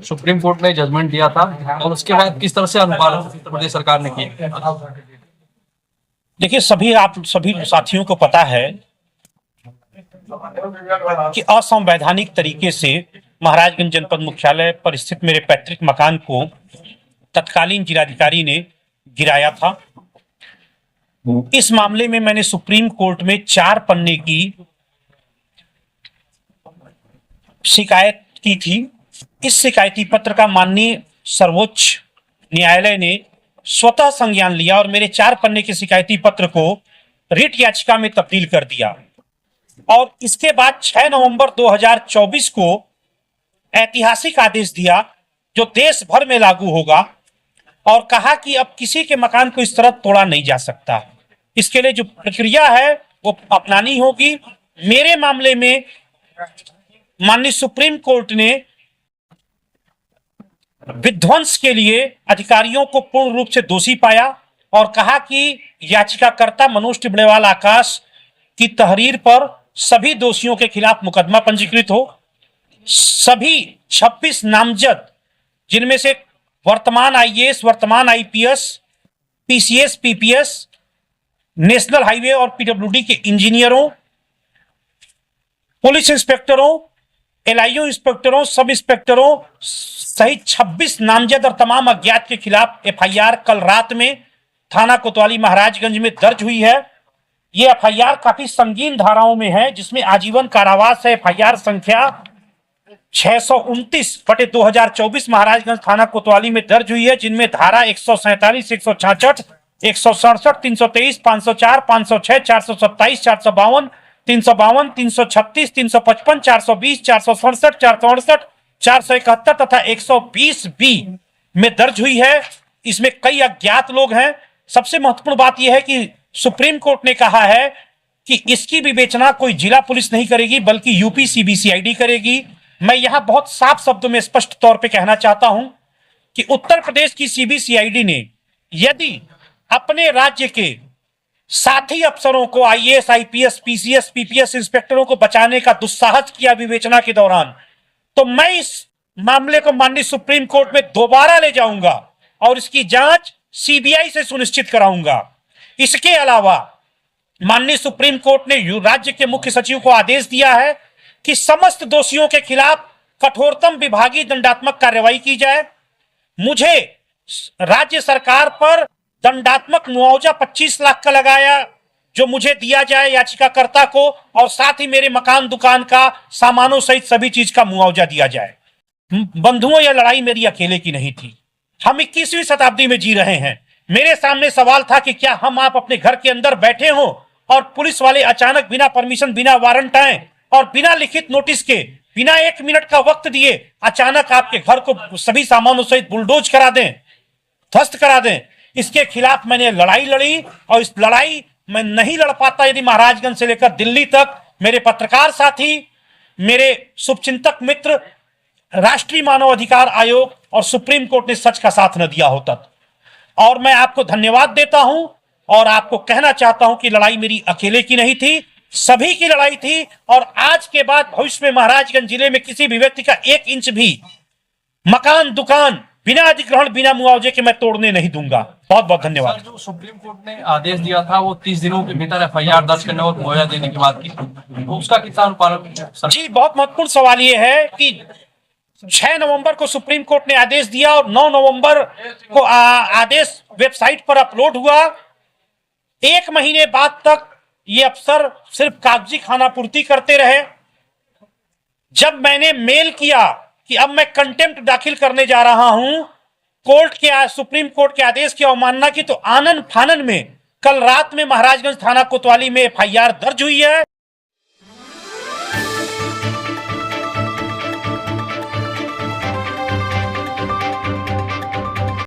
Supreme court ने judgement दिया था और उसके बाद किस तरह से अनुपालन उत्तर प्रदेश सरकार ने किया? देखिए, आप सभी साथियों को पता है कि असंवैधानिक तरीके से महाराजगंज जनपद मुख्यालय पर स्थित मेरे पैतृक मकान को तत्कालीन जिलाधिकारी ने गिराया था। इस मामले में मैंने सुप्रीम कोर्ट में 4 पन्ने की शिकायत की थी। इस शिकायती पत्र का माननीय सर्वोच्च न्यायालय ने स्वतः संज्ञान लिया और मेरे 4 पन्ने के शिकायती पत्र को रिट याचिका में तब्दील कर दिया और इसके बाद 6 नवंबर 2024 को ऐतिहासिक आदेश दिया जो देश भर में लागू होगा और कहा कि अब किसी के मकान को इस तरह तोड़ा नहीं जा सकता। इसके लिए जो प्रक्रिया है वो अपनानी होगी। मेरे मामले में माननीय सुप्रीम कोर्ट ने विध्वंस के लिए अधिकारियों को पूर्ण रूप से दोषी पाया और कहा कि याचिकाकर्ता मनोज टिबड़ेवाल आकाश की तहरीर पर सभी दोषियों के खिलाफ मुकदमा पंजीकृत हो। सभी 26 नामजद, जिनमें से वर्तमान आईएएस, वर्तमान IPS, PCS, PPS, national highway और पीडब्ल्यूडी के इंजीनियरों, पुलिस इंस्पेक्टरों, एलआईयू इंस्पेक्टरों, सब इंस्पेक्टरों सहित 26 नामजद और तमाम अज्ञात के खिलाफ एफआईआर कल रात में थाना कोतवाली महाराजगंज में दर्ज हुई है। ये एफआईआर काफी संगीन धाराओं में है, जिसमें आजीवन कारावास है। एफआईआर संख्या 629/2024 महाराजगंज थाना कोतवाली में दर्ज हुई है, जिनमें धारा 147, 166, 167, 323, 504, 506, 427, 452, 352, 336, 355, 420, 467, 468, 471 तथा 120 बी में दर्ज हुई है। इसमें कई अज्ञात लोग हैं। सबसे महत्वपूर्ण बात यह है कि सुप्रीम कोर्ट ने कहा है कि इसकी विवेचना कोई जिला पुलिस नहीं करेगी बल्कि यूपी सीबीसीआईडी करेगी। मैं यहां बहुत साफ शब्दों में स्पष्ट तौर पे कहना चाहता हूं कि उत्तर प्रदेश की सीबीसीआईडी ने यदि अपने राज्य के साथी अफसरों को, आईएएस, आईपीएस, पीसीएस, पीपीएस इंस्पेक्टरों को बचाने का दुस्साहस किया विवेचना के दौरान, तो मैं इस मामले को माननीय सुप्रीम कोर्ट में दोबारा ले जाऊंगा और इसकी जांच सीबीआई से सुनिश्चित कराऊंगा। इसके अलावा माननीय सुप्रीम कोर्ट ने राज्य के मुख्य सचिव को आदेश दिया है कि समस्त दोषियों के खिलाफ कठोरतम विभागीय दंडात्मक कार्रवाई की जाए। मुझे राज्य सरकार पर दंडात्मक मुआवजा 25 लाख का लगाया जो मुझे दिया जाए याचिकाकर्ता को, और साथ ही मेरे मकान दुकान का सामानों सहित सभी चीज का मुआवजा दिया जाए। बंधुओं, यह लड़ाई मेरी अकेले की नहीं थी। हम 21वीं शताब्दी में जी रहे हैं। मेरे सामने सवाल था कि क्या आप अपने घर के अंदर बैठे हो और पुलिस वाले अचानक बिना परमिशन, बिना वारंट आए और बिना लिखित नोटिस के, बिना 1 मिनट का वक्त दिए अचानक आपके घर को सभी सामानों सहित बुलडोज करा दें, ध्वस्त करा दें। इसके खिलाफ मैंने लड़ाई लड़ी और इस लड़ाई मैं नहीं लड़ पाता यदि महाराजगंज से लेकर दिल्ली तक मेरे पत्रकार साथी, मेरे शुभचिंतक मित्र, राष्ट्रीय मानव अधिकार आयोग और सुप्रीम कोर्ट ने सच का साथ न दिया होता। और मैं आपको धन्यवाद देता हूं और आपको कहना चाहता हूं कि लड़ाई मेरी अकेले की नहीं थी, सभी की लड़ाई थी। और आज के बाद भविष्य में महाराजगंज जिले में किसी भी व्यक्ति का 1 इंच भी मकान दुकान बिना अधिग्रहण, बिना मुआवजे के मैं तोड़ने नहीं दूंगा। बहुत बहुत धन्यवाद। जो सुप्रीम कोर्ट ने आदेश दिया था वो 30 दिनों के भीतर एफआईआर दर्ज करने और मुआवजा देने की बात की, तो उसका कितना अनुपालन? जी, बहुत महत्वपूर्ण सवाल ये है कि 6 नवंबर को सुप्रीम कोर्ट ने आदेश दिया और 9 नवंबर को आदेश वेबसाइट पर अपलोड हुआ। 1 महीने बाद तक ये अफसर सिर्फ कागजी खानापूर्ति करते रहे। जब मैंने मेल किया कि अब मैं कंटेम्प्ट दाखिल करने जा रहा हूं सुप्रीम कोर्ट के आदेश की अवमानना की, तो आनन फानन में कल रात में महाराजगंज थाना कोतवाली में एफआईआर दर्ज हुई है।